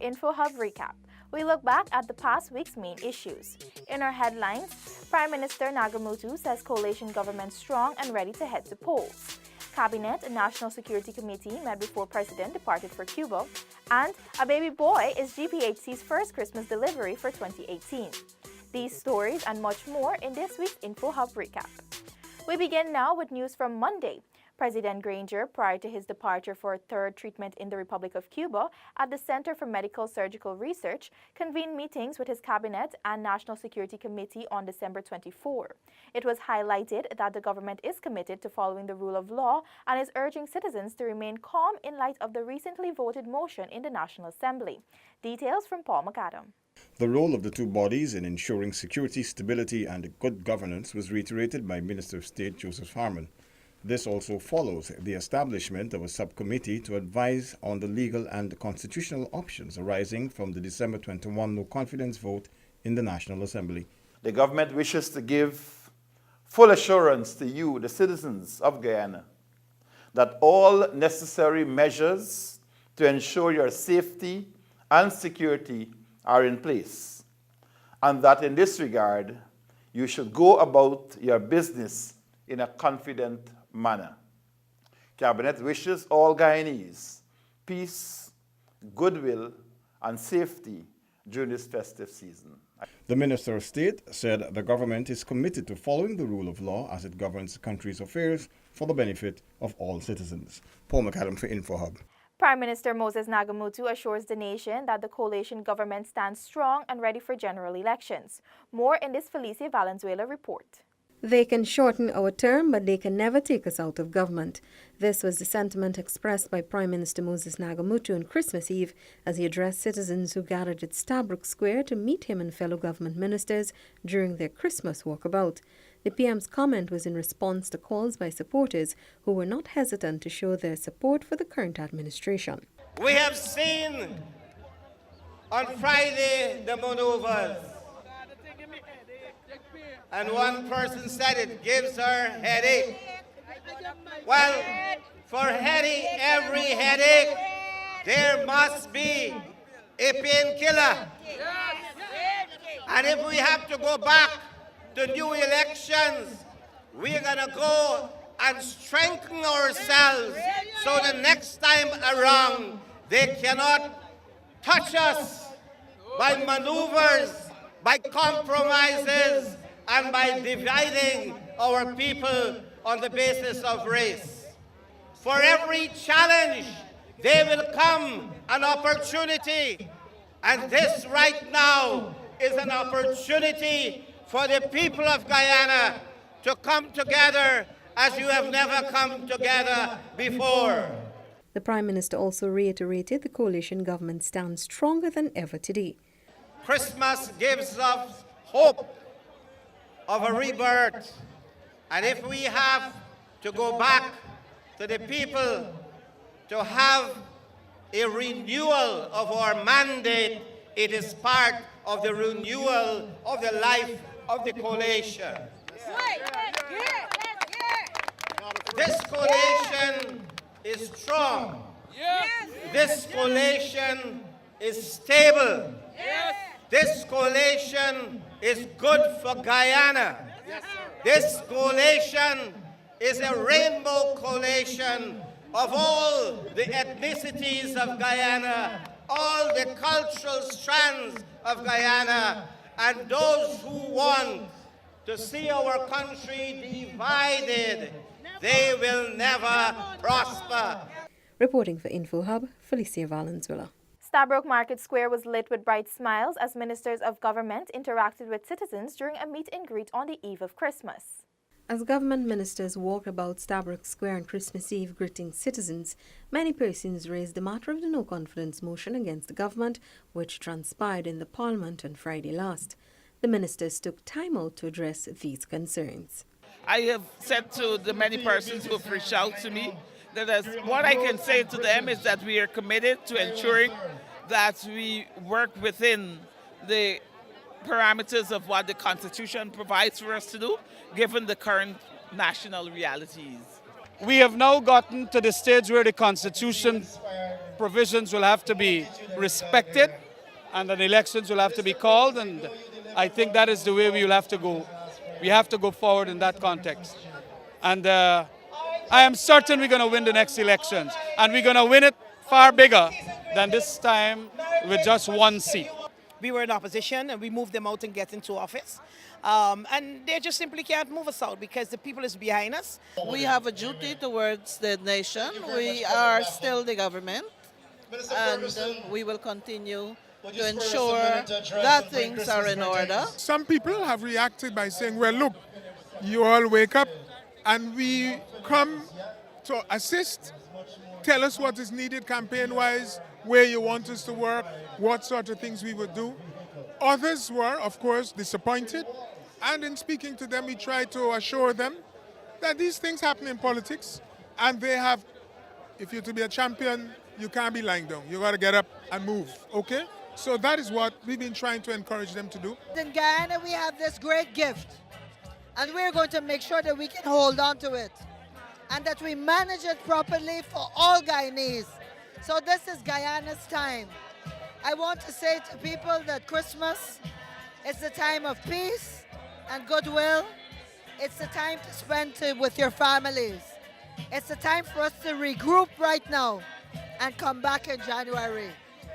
InfoHub Recap. We look back at the past week's main issues. In our headlines, Prime Minister Nagamutu says coalition government strong and ready to head to polls. Cabinet and National Security Committee met before President departed for Cuba. And a baby boy is GPHC's first Christmas delivery for 2018. These stories and much more in this week's InfoHub Recap. We begin now with news from Monday. President Granger, prior to his departure for a third treatment in the Republic of Cuba at the Center for Medical Surgical Research, convened meetings with his cabinet and National Security Committee on December 24. It was highlighted that the government is committed to following the rule of law and is urging citizens to remain calm in light of the recently voted motion in the National Assembly. Details from Paul McAdam. The role of the two bodies in ensuring security, stability and good governance was reiterated by Minister of State Joseph Harmon. This also follows the establishment of a subcommittee to advise on the legal and constitutional options arising from the December 21 no-confidence vote in the National Assembly. The government wishes to give full assurance to you, the citizens of Guyana, that all necessary measures to ensure your safety and security are in place, and that in this regard, you should go about your business in a confident manner. Cabinet wishes all Guyanese peace, goodwill, and safety during this festive season. The Minister of State said the government is committed to following the rule of law as it governs the country's affairs for the benefit of all citizens. Paul McAdam for InfoHub. Prime Minister Moses Nagamutu assures the nation that the coalition government stands strong and ready for general elections. More in this Felicia Valenzuela report. They can shorten our term, but they can never take us out of government. This was the sentiment expressed by Prime Minister Moses Nagamutu on Christmas Eve as he addressed citizens who gathered at Stabrook Square to meet him and fellow government ministers during their Christmas walkabout. The PM's comment was in response to calls by supporters who were not hesitant to show their support for the current administration. We have seen on Friday the maneuvers. And one person said it gives her headache. Well, for every headache, there must be a painkiller. And if we have to go back to new elections, we're going to go and strengthen ourselves so the next time around, they cannot touch us by maneuvers, by compromises, and by dividing our people on the basis of race. For every challenge, there will come an opportunity. And this right now is an opportunity for the people of Guyana to come together as you have never come together before. The Prime Minister also reiterated the coalition government stands stronger than ever today. Christmas gives us hope of a rebirth. And if we have to go back to the people to have a renewal of our mandate, it is part of the renewal of the life of the coalition. This coalition is strong. This coalition is stable. This coalition is good for Guyana. This coalition is a rainbow coalition of all the ethnicities of Guyana, all the cultural strands of Guyana, and those who want to see our country divided, they will never prosper. Reporting for InfoHub, Felicia Valenzuela. Stabrook Market Square was lit with bright smiles as ministers of government interacted with citizens during a meet and greet on the eve of Christmas. As government ministers walked about Stabrook Square on Christmas Eve greeting citizens, many persons raised the matter of the no-confidence motion against the government, which transpired in the Parliament on Friday last. The ministers took time out to address these concerns. I have said to the many persons who have reached out to me that what I can say to them is that we are committed to ensuring that we work within the parameters of what the Constitution provides for us to do, given the current national realities. We have now gotten to the stage where the Constitution provisions will have to be respected and that elections will have to be called, and I think that is the way we will have to go. We have to go forward in that context. And I am certain we're going to win the next elections, and we're going to win it far bigger than this time with just one seat. We were in opposition and we moved them out and get into office. And they just simply can't move us out because the people is behind us. We have a duty towards the nation. We are still the government, and we will continue to ensure that things are in order. Some people have reacted by saying, well, look, you all wake up and we come to assist. Tell us what is needed campaign-wise, where you want us to work, what sort of things we would do. Others were, of course, disappointed. And in speaking to them, we tried to assure them that these things happen in politics. And they have, if you're to be a champion, you can't be lying down. You got to get up and move, okay? So that is what we've been trying to encourage them to do. In Guyana, we have this great gift. And we're going to make sure that we can hold on to it. And that we manage it properly for all Guyanese. So this is Guyana's time. I want to say to people that Christmas is the time of peace and goodwill. It's the time to spend with your families. It's the time for us to regroup right now and come back in January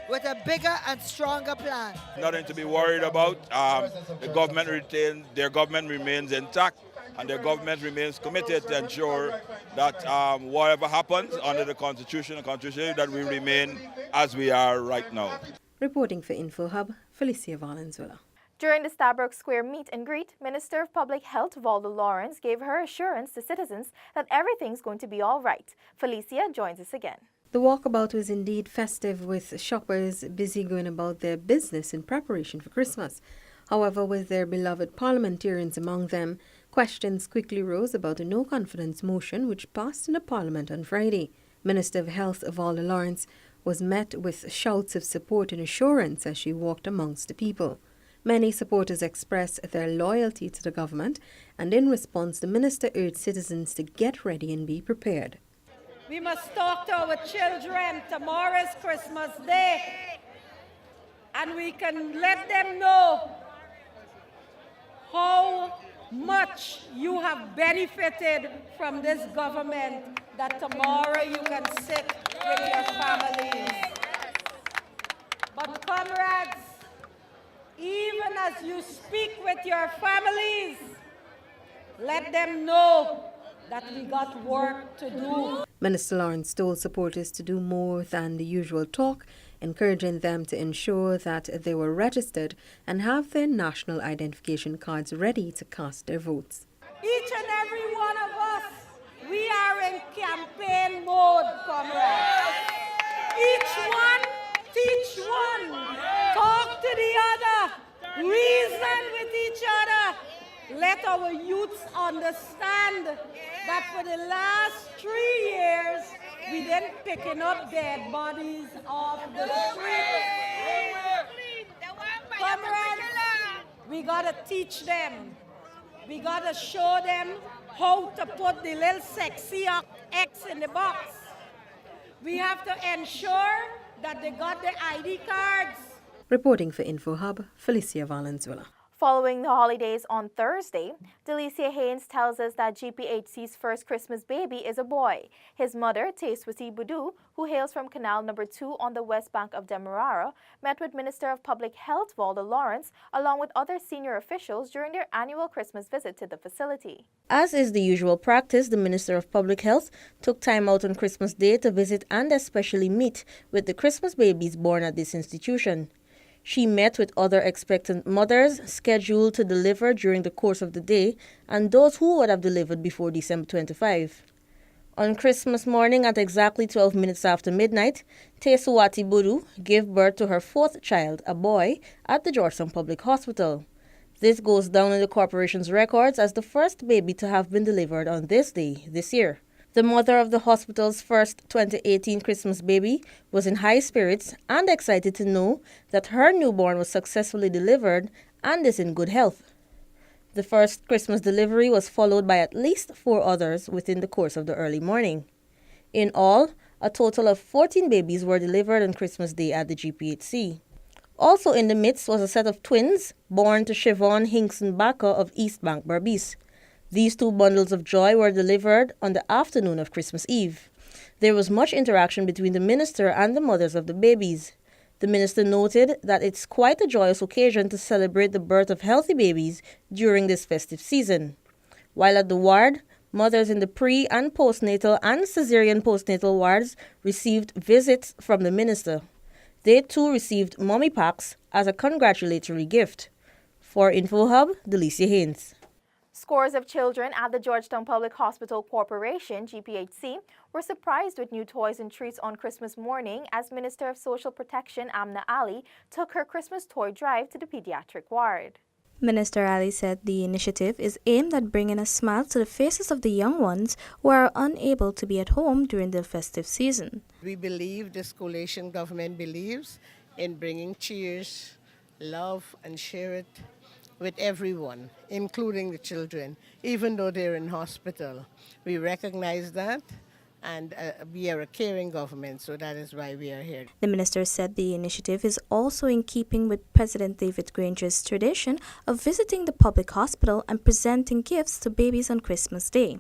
with a bigger and stronger plan. Nothing to be worried about. The government remains intact, and the government remains committed to ensure that whatever happens under the Constitution, that we remain as we are right now. Reporting for InfoHub, Felicia Valenzuela. During the Stabroek Square meet and greet, Minister of Public Health Valdo Lawrence gave her assurance to citizens that everything's going to be all right. Felicia joins us again. The walkabout was indeed festive, with shoppers busy going about their business in preparation for Christmas. However, with their beloved parliamentarians among them, questions quickly rose about a no-confidence motion which passed in the Parliament on Friday. Minister of Health Valdo Lawrence was met with shouts of support and assurance as she walked amongst the people. Many supporters expressed their loyalty to the government, and in response, the minister urged citizens to get ready and be prepared. We must talk to our children. Tomorrow is Christmas Day, and we can let them know how much you have benefited from this government, that tomorrow you can sit with your families. But comrades, even as you speak with your families, let them know that we got work to do. Minister Lawrence told supporters to do more than the usual talk, encouraging them to ensure that they were registered and have their national identification cards ready to cast their votes. Each and every one of us, we are in campaign mode, comrades. Each one, teach one, talk to the other, reason with each other. Let our youths understand that for the last 3 years, we didn't picking up dead bodies off the street. Comrades, we gotta teach them. We gotta show them how to put the little sexy X in the box. We have to ensure that they got the ID cards. Reporting for InfoHub, Felicia Valenzuela. Following the holidays on Thursday, Delicia Haynes tells us that GPHC's first Christmas baby is a boy. His mother, Teswati Budu, who hails from Canal Number 2 on the west bank of Demerara, met with Minister of Public Health Valdo Lawrence along with other senior officials during their annual Christmas visit to the facility. As is the usual practice, the Minister of Public Health took time out on Christmas Day to visit and especially meet with the Christmas babies born at this institution. She met with other expectant mothers scheduled to deliver during the course of the day and those who would have delivered before December 25. On Christmas morning at exactly 12 minutes after midnight, Teswati Budu gave birth to her fourth child, a boy, at the Georgetown Public Hospital. This goes down in the corporation's records as the first baby to have been delivered on this day this year. The mother of the hospital's first 2018 Christmas baby was in high spirits and excited to know that her newborn was successfully delivered and is in good health. The first Christmas delivery was followed by at least 4 others within the course of the early morning. In all, a total of 14 babies were delivered on Christmas Day at the GPHC. Also in the midst was a set of twins born to Siobhan Hinkson Baca of East Bank, Berbice. These 2 bundles of joy were delivered on the afternoon of Christmas Eve. There was much interaction between the minister and the mothers of the babies. The minister noted that it's quite a joyous occasion to celebrate the birth of healthy babies during this festive season. While at the ward, mothers in the pre- and postnatal and cesarean postnatal wards received visits from the minister. They too received mummy packs as a congratulatory gift. For InfoHub, Delicia Haynes. Scores of children at the Georgetown Public Hospital Corporation, GPHC, were surprised with new toys and treats on Christmas morning as Minister of Social Protection Amna Ali took her Christmas toy drive to the pediatric ward. Minister Ali said the initiative is aimed at bringing a smile to the faces of the young ones who are unable to be at home during the festive season. We believe, this coalition government believes, in bringing cheers, love, and share it with everyone, including the children, even though they're in hospital. We recognize that, and we are a caring government, so that is why we are here. The minister said the initiative is also in keeping with President David Granger's tradition of visiting the public hospital and presenting gifts to babies on Christmas Day.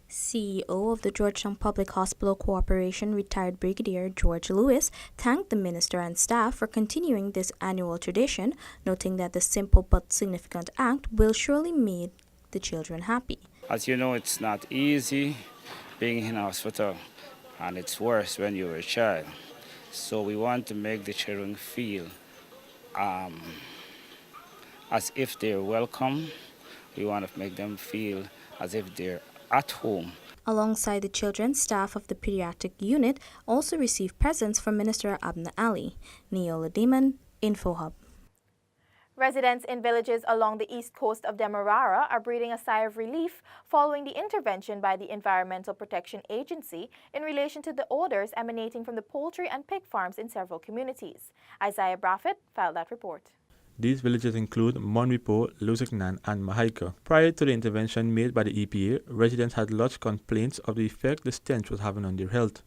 CEO of the Georgetown Public Hospital Corporation, retired Brigadier George Lewis, thanked the minister and staff for continuing this annual tradition, noting that the simple but significant act will surely make the children happy. As you know, it's not easy being in hospital, and it's worse when you're a child. So we want to make the children feel as if they're welcome. We want to make them feel as if they're at home. Alongside the children, staff of the pediatric unit also received presents from Minister Abna Ali. Neola Demon, InfoHub. Residents in villages along the east coast of Demerara are breathing a sigh of relief following the intervention by the Environmental Protection Agency in relation to the odors emanating from the poultry and pig farms in several communities. Isaiah Braffett filed that report. These villages include Monwipo, Luzignan, and Mahaika. Prior to the intervention made by the EPA, residents had lodged complaints of the effect the stench was having on their health.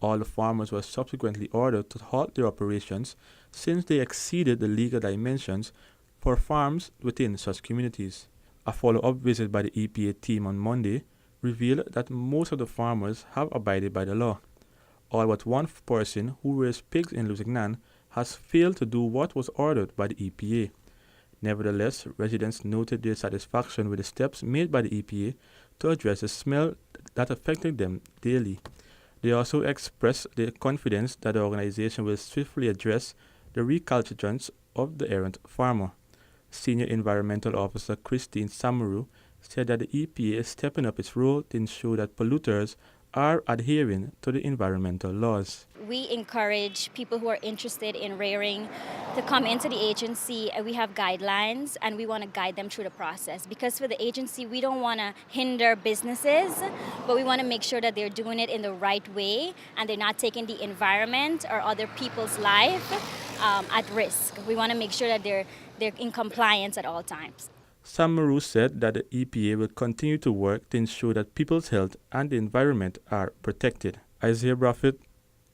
All the farmers were subsequently ordered to halt their operations since they exceeded the legal dimensions for farms within such communities. A follow-up visit by the EPA team on Monday revealed that most of the farmers have abided by the law. All but one person who raised pigs in Luzignan has failed to do what was ordered by the EPA. Nevertheless, residents noted their satisfaction with the steps made by the EPA to address the smell that affected them daily. They also expressed their confidence that the organization will swiftly address the recalcitrance of the errant farmer. Senior Environmental Officer Christine Samaru said that the EPA is stepping up its role to ensure that polluters are adhering to the environmental laws. We encourage people who are interested in rearing to come into the agency. We have guidelines and we want to guide them through the process, because for the agency we don't want to hinder businesses, but we want to make sure that they're doing it in the right way and they're not taking the environment or other people's life at risk. We want to make sure that they're in compliance at all times. Samaru said that the EPA will continue to work to ensure that people's health and the environment are protected. Isaiah Braffett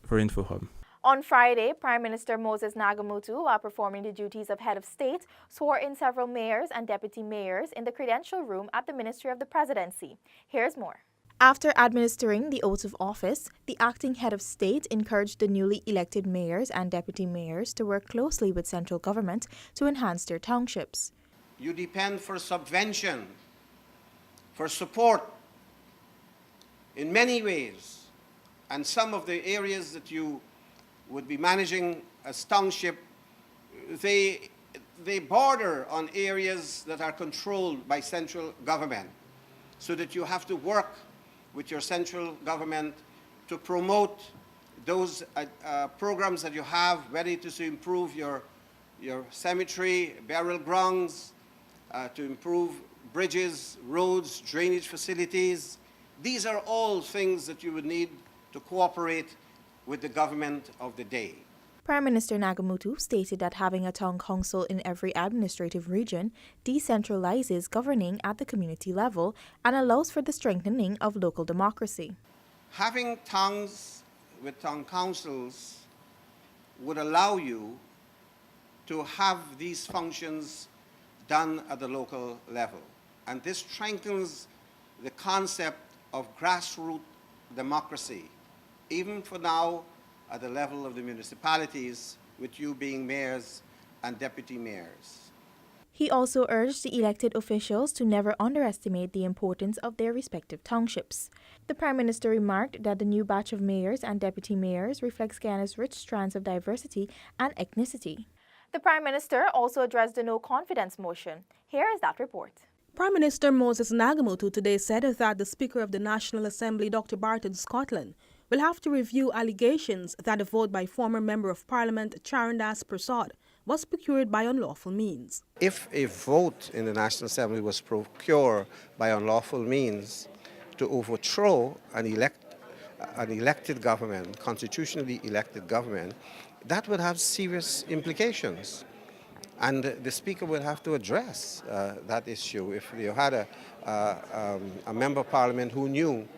for InfoHub. On Friday, Prime Minister Moses Nagamutu, while performing the duties of head of state, swore in several mayors and deputy mayors in the credential room at the Ministry of the Presidency. Here's more. After administering the oath of office, the acting head of state encouraged the newly elected mayors and deputy mayors to work closely with central government to enhance their townships. You depend for subvention, for support in many ways. And some of the areas that you would be managing as township, they border on areas that are controlled by central government, so that you have to work with your central government to promote those programs that you have, ready to improve your cemetery, burial grounds, to improve bridges, roads, drainage facilities. These are all things that you would need to cooperate with the government of the day. Prime Minister Nagamutu stated that having a town council in every administrative region decentralizes governing at the community level and allows for the strengthening of local democracy. Having towns with town councils would allow you to have these functions done at the local level. And this strengthens the concept of grassroots democracy, even for now at the level of the municipalities, with you being mayors and deputy mayors. He also urged the elected officials to never underestimate the importance of their respective townships. The Prime Minister remarked that the new batch of mayors and deputy mayors reflects Guyana's rich strands of diversity and ethnicity. The Prime Minister also addressed the no-confidence motion. Here is that report. Prime Minister Moses Nagamutu today said that the Speaker of the National Assembly, Dr. Barton Scotland, will have to review allegations that a vote by former Member of Parliament Charandas Prasad was procured by unlawful means. If a vote in the National Assembly was procured by unlawful means to overthrow an elected government, constitutionally elected government, that would have serious implications. And the Speaker will have to address that issue. If you had a Member of Parliament who knew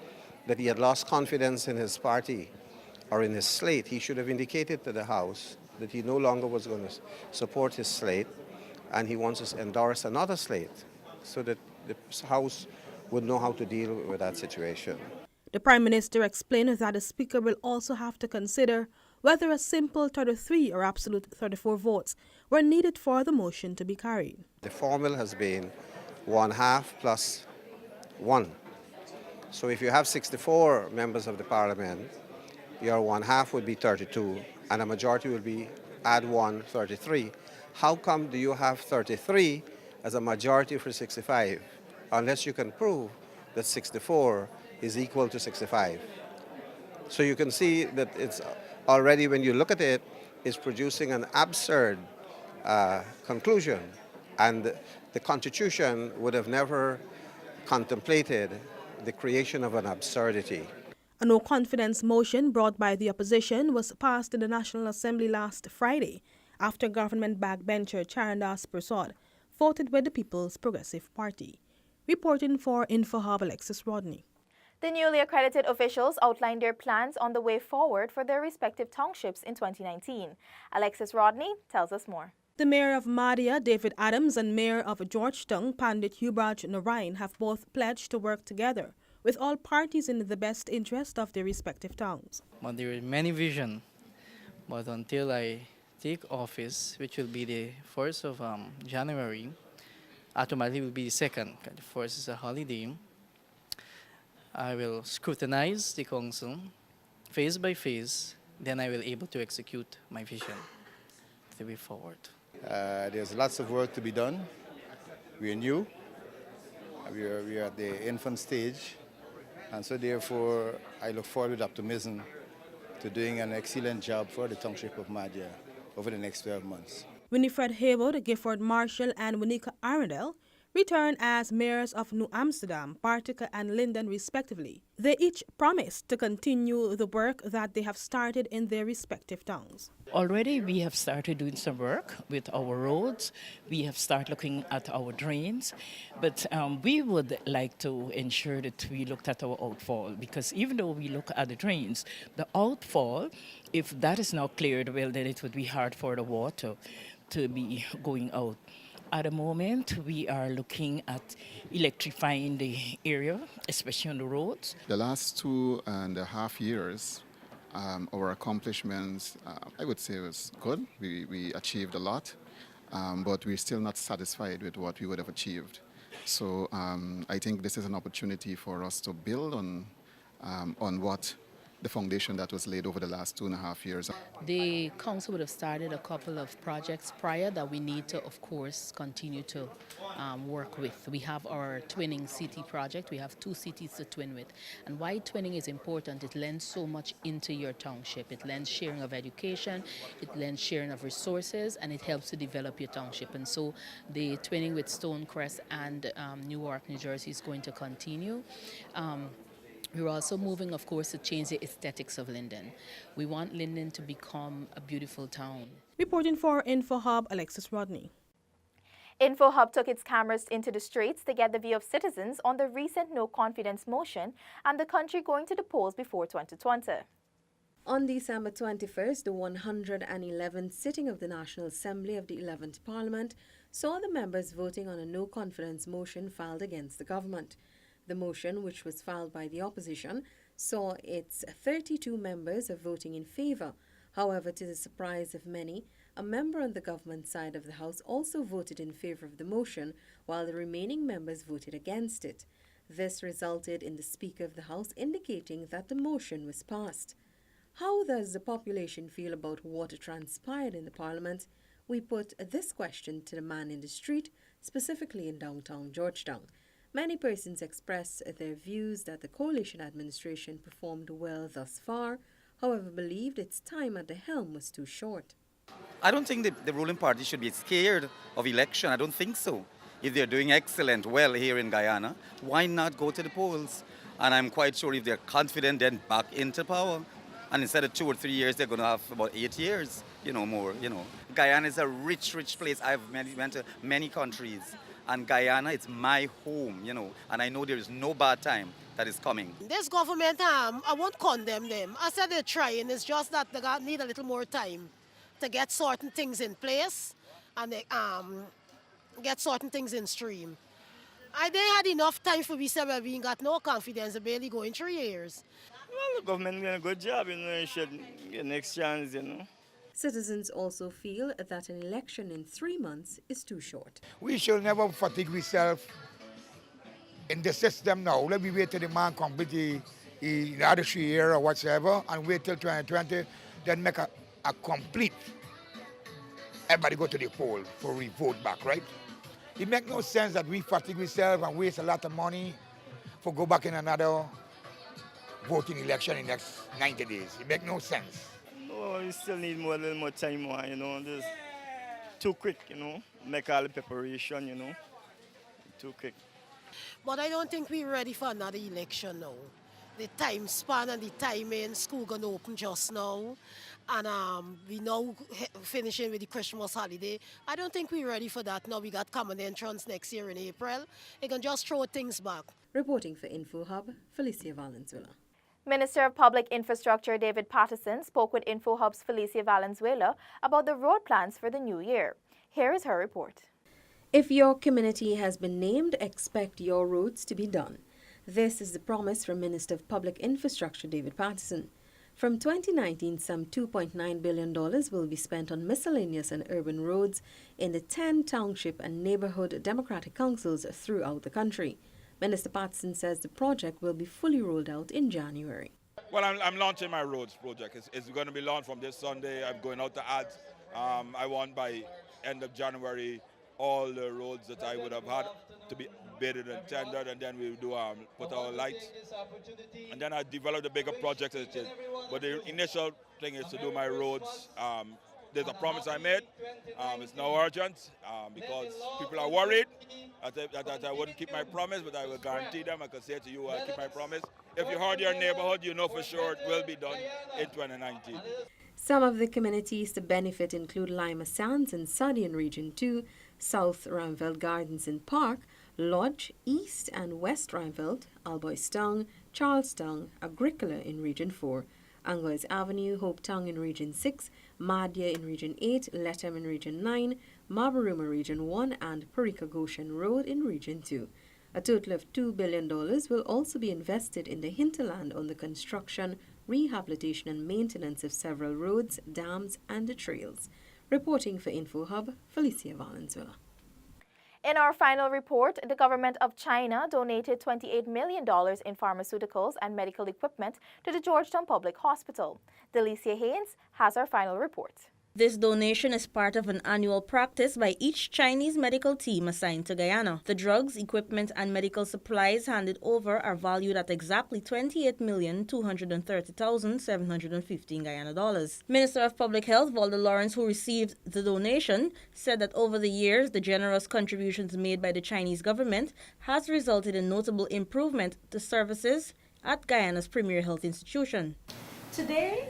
that he had lost confidence in his party or in his slate, he should have indicated to the House that he no longer was going to support his slate and he wants to endorse another slate so that the House would know how to deal with that situation. The Prime Minister explained that the Speaker will also have to consider whether a simple 33 or absolute 34 votes were needed for the motion to be carried. The formula has been 1/2 plus 1. So if you have 64 members of the Parliament, your 1/2 would be 32, and a majority will be add 1, 33. How come do you have 33 as a majority for 65, unless you can prove that 64 is equal to 65? So you can see that it's already, when you look at it, is producing an absurd conclusion. And the Constitution would have never contemplated the creation of an absurdity. A no-confidence motion brought by the opposition was passed in the National Assembly last Friday after government backbencher Charandas Prasad voted with the People's Progressive Party. Reporting for InfoHub, Alexis Rodney. The newly accredited officials outlined their plans on the way forward for their respective townships in 2019. Alexis Rodney tells us more. The Mayor of Madhya, David Adams, and Mayor of Georgetown, Pandit Hubraj Narain, have both pledged to work together with all parties in the best interest of their respective towns. But there is many vision, but until I take office, which will be the 1st of January, automatically will be the 2nd. The 1st is a holiday. I will scrutinize the council phase by phase, then I will be able to execute my vision the way forward. There's lots of work to be done. We are new. We are at the infant stage. And so therefore, I look forward with optimism to doing an excellent job for the township of Madhya over the next 12 months. Winifred Haywood, Gifford Marshall, and Winika Arundel returned as mayors of New Amsterdam, Partica, and Linden, respectively. They each promised to continue the work that they have started in their respective towns. Already we have started doing some work with our roads. We have started looking at our drains. But we would like to ensure that we looked at our outfall, because even though we look at the drains, the outfall, if that is not cleared, well, then it would be hard for the water to be going out. At the moment, we are looking at electrifying the area, especially on the roads. The last 2.5 years, our accomplishments, I would say, was good. We achieved a lot, but we're still not satisfied with what we would have achieved. So I think this is an opportunity for us to build on what the foundation that was laid over the last 2.5 years. The council would have started a couple of projects prior that we need to, of course, continue to work with. We have our twinning city project. We have 2 cities to twin with. And why twinning is important, it lends so much into your township. It lends sharing of education, it lends sharing of resources, and it helps to develop your township. And so the twinning with Stonecrest and Newark, New Jersey is going to continue. We're also moving, of course, to change the aesthetics of Linden. We want Linden to become a beautiful town. Reporting for InfoHub, Alexis Rodney. InfoHub took its cameras into the streets to get the view of citizens on the recent no-confidence motion and the country going to the polls before 2020. On December 21st, the 111th sitting of the National Assembly of the 11th Parliament saw the members voting on a no-confidence motion filed against the government. The motion, which was filed by the opposition, saw its 32 members voting in favour. However, to the surprise of many, a member on the government side of the House also voted in favour of the motion, while the remaining members voted against it. This resulted in the Speaker of the House indicating that the motion was passed. How does the population feel about what transpired in the Parliament? We put this question to the man in the street, specifically in downtown Georgetown. Many persons expressed their views that the coalition administration performed well thus far, however believed its time at the helm was too short. I don't think the ruling party should be scared of election. I don't think so. If they're doing excellent well here in Guyana, why not go to the polls? And I'm quite sure if they're confident, then back into power. And instead of 2 or 3 years, they're going to have about 8 years, more. Guyana is a rich, rich place. I've went to many countries. And Guyana, it's my home, and I know there is no bad time that is coming. This government, I won't condemn them. I said they're trying. It's just that they need a little more time to get certain things in place and they, get certain things in stream. They had enough time for we said we got no confidence. They barely going 3 years. Well, the government doing a good job, It should get next chance, Citizens also feel that an election in 3 months is too short. We shall never fatigue ourselves in the system now. Let me wait till the man come with the other 3 years or whatever, and wait till 2020, then make a complete. Everybody go to the poll for we vote back, right? It makes no sense that we fatigue ourselves and waste a lot of money for go back in another voting election in the next 90 days. It makes no sense. No, you still need a little more time, Just too quick, Make all the preparation, Too quick. But I don't think we're ready for another election now. The time span and the timing, school gonna open just now. And we now finishing with the Christmas holiday. I don't think we're ready for that now. We got common entrance next year in April. They can just throw things back. Reporting for InfoHub, Felicia Valenzuela. Minister of Public Infrastructure David Patterson spoke with InfoHub's Felicia Valenzuela about the road plans for the new year. Here is her report. If your community has been named, expect your roads to be done. This is the promise from Minister of Public Infrastructure David Patterson. From 2019, some $2.9 billion will be spent on miscellaneous and urban roads in the 10 township and neighborhood democratic councils throughout the country. Minister Patterson says the project will be fully rolled out in January. Well, I'm launching my roads project. It's going to be launched from this Sunday. I'm going out to ads. I want by end of January all the roads that I would have had to be bidded and tendered, and then we'll do put our lights. And then I develop the bigger projects. But the initial thing is to do my roads. There's a promise I made. It's now urgent because people are worried that I wouldn't keep my promise, but I will guarantee them. I can say to you, I'll keep my promise. If you heard your neighborhood, you know for sure it will be done in 2019. Some of the communities to benefit include Lima Sands in Sadian Region 2, South Rhineveld Gardens and Park, Lodge, East and West Rhineveld, Alboystown, Charlestown, Agricola in Region 4, Angois Avenue, Hopetown in Region 6, Madya in Region 8, Letham in Region 9, Mabaruma Region 1 and Parika Goshen Road in Region 2. A total of $2 billion will also be invested in the hinterland on the construction, rehabilitation and maintenance of several roads, dams and the trails. Reporting for InfoHub, Felicia Valenzuela. In our final report, the government of China donated $28 million in pharmaceuticals and medical equipment to the Georgetown Public Hospital. Delicia Haynes has our final report. This donation is part of an annual practice by each Chinese medical team assigned to Guyana. The drugs, equipment, and medical supplies handed over are valued at exactly $28,230,715 Guyana dollars. Minister of Public Health Walter Lawrence, who received the donation, said that over the years, the generous contributions made by the Chinese government has resulted in notable improvement to services at Guyana's premier health institution. Today,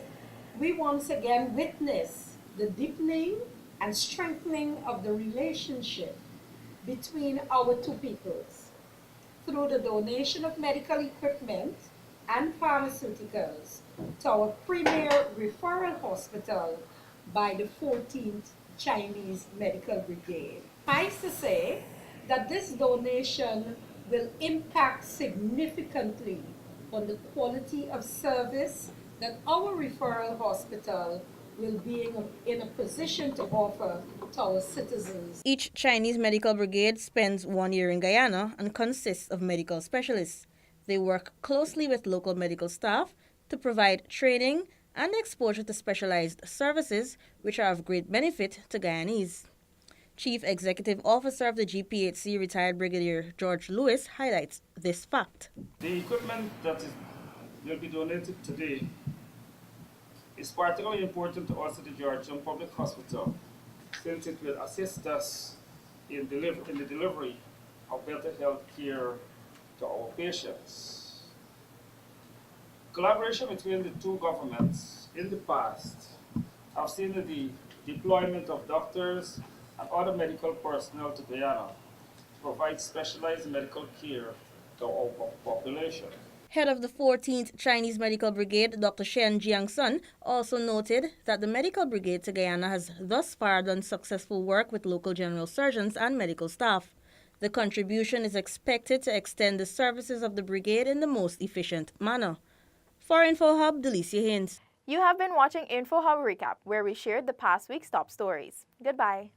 we once again witness the deepening and strengthening of the relationship between our two peoples through the donation of medical equipment and pharmaceuticals to our premier referral hospital by the 14th Chinese Medical Brigade. Nice to say that this donation will impact significantly on the quality of service that our referral hospital will be in a position to offer to our citizens. Each Chinese medical brigade spends 1 year in Guyana and consists of medical specialists. They work closely with local medical staff to provide training and exposure to specialized services, which are of great benefit to Guyanese. Chief Executive Officer of the GPHC, retired Brigadier George Lewis, highlights this fact. The equipment that will be donated today is particularly important to us at the Georgetown Public Hospital, since it will assist us in the delivery of better health care to our patients. Collaboration between the two governments in the past have seen the deployment of doctors and other medical personnel to Guyana to provide specialized medical care to our population. Head of the 14th Chinese Medical Brigade, Dr. Shen Jiangsun, also noted that the Medical Brigade to Guyana has thus far done successful work with local general surgeons and medical staff. The contribution is expected to extend the services of the brigade in the most efficient manner. For InfoHub, Delicia Haynes. You have been watching InfoHub Recap, where we shared the past week's top stories. Goodbye.